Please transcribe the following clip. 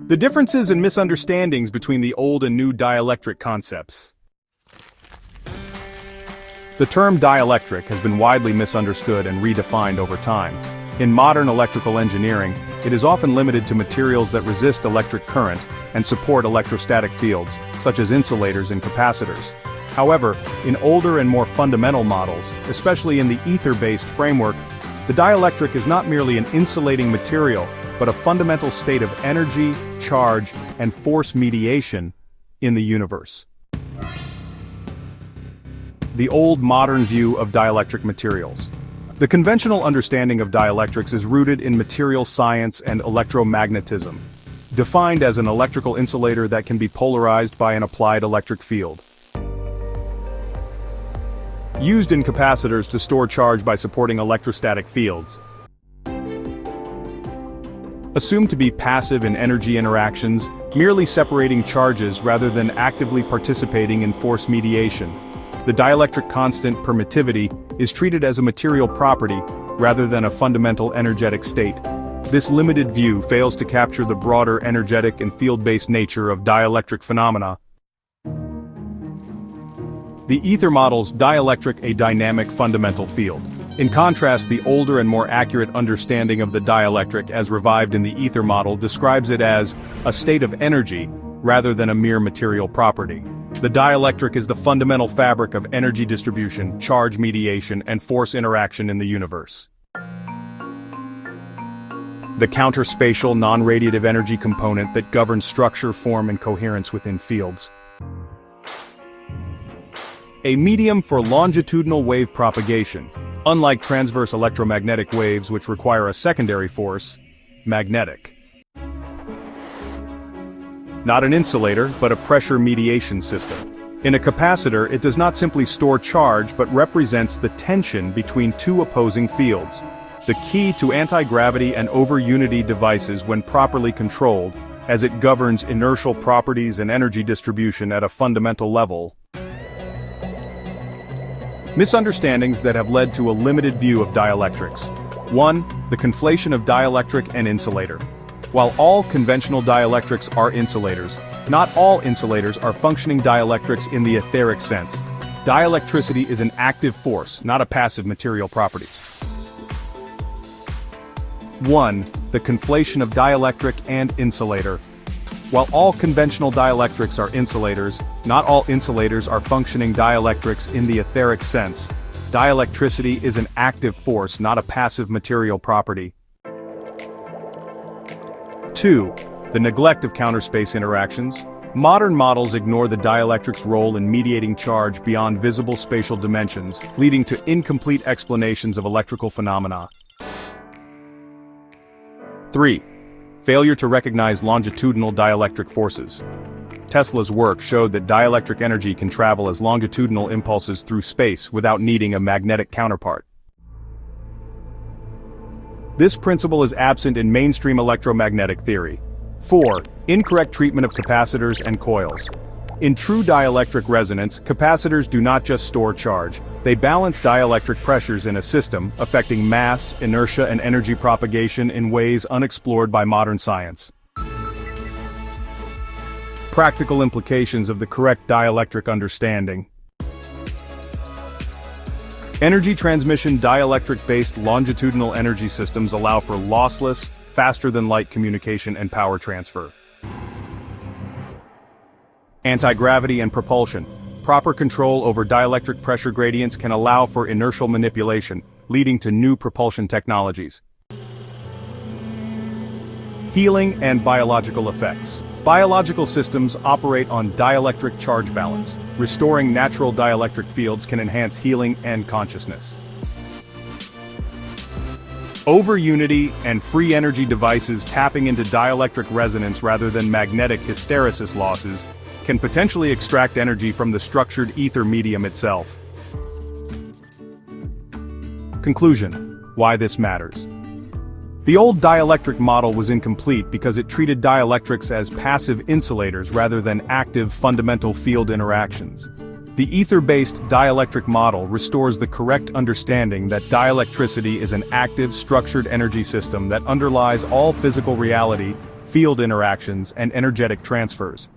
The differences and misunderstandings between the old and new dielectric concepts. The term dielectric has been widely misunderstood and redefined over time. In modern electrical engineering, it is often limited to materials that resist electric current and support electrostatic fields, such as insulators and capacitors. However, in older and more fundamental models, especially in the Æther-based framework, the dielectric is not merely an insulating material, but a fundamental state of energy, charge, and force mediation in the universe. The old modern view of dielectric materials. The conventional understanding of dielectrics is rooted in material science and electromagnetism, defined as an electrical insulator that can be polarized by an applied electric field. Used in capacitors to store charge by supporting electrostatic fields. Assumed to be passive in energy interactions, merely separating charges rather than actively participating in force mediation. The dielectric constant permittivity is treated as a material property rather than a fundamental energetic state. This limited view fails to capture the broader energetic and field-based nature of dielectric phenomena. The Æther models dielectric a dynamic fundamental field. In contrast, the older and more accurate understanding of the dielectric as revived in the Æther model describes it as a state of energy rather than a mere material property. The dielectric is the fundamental fabric of energy distribution, charge mediation, and force interaction in the universe. The counterspatial non-radiative energy component that governs structure, form, and coherence within fields. A medium for longitudinal wave propagation. Unlike transverse electromagnetic waves which require a secondary force, magnetic. Not an insulator, but a pressure mediation system. In a capacitor, it does not simply store charge but represents the tension between two opposing fields. The key to anti-gravity and over-unity devices when properly controlled, as it governs inertial properties and energy distribution at a fundamental level. Misunderstandings that have led to a limited view of dielectrics. 1. The conflation of dielectric and insulator. While all conventional dielectrics are insulators, not all insulators are functioning dielectrics in the etheric sense. Dielectricity is an active force, not a passive material property. 1. The conflation of dielectric and insulator. While all conventional dielectrics are insulators, not all insulators are functioning dielectrics in the etheric sense. Dielectricity is an active force, not a passive material property. 2. The neglect of counterspace interactions. Modern models ignore the dielectric's role in mediating charge beyond visible spatial dimensions, leading to incomplete explanations of electrical phenomena. 3. Failure to recognize longitudinal dielectric forces. Tesla's work showed that dielectric energy can travel as longitudinal impulses through space without needing a magnetic counterpart. This principle is absent in mainstream electromagnetic theory. 4. Incorrect treatment of capacitors and coils. In true dielectric resonance, capacitors do not just store charge, they balance dielectric pressures in a system, affecting mass, inertia, and energy propagation in ways unexplored by modern science. Practical implications of the correct dielectric understanding. Energy transmission dielectric-based longitudinal energy systems allow for lossless, faster-than-light communication and power transfer. Anti-gravity and propulsion. Proper control over dielectric pressure gradients can allow for inertial manipulation, leading to new propulsion technologies. Healing and biological effects. Biological systems operate on dielectric charge balance. Restoring natural dielectric fields can enhance healing and consciousness. Over-unity and free energy devices tapping into dielectric resonance rather than magnetic hysteresis losses can potentially extract energy from the structured Æther medium itself. Conclusion: why this matters. The old dielectric model was incomplete because it treated dielectrics as passive insulators rather than active fundamental field interactions. The Æther-based dielectric model restores the correct understanding that dielectricity is an active, structured energy system that underlies all physical reality, field interactions, and energetic transfers.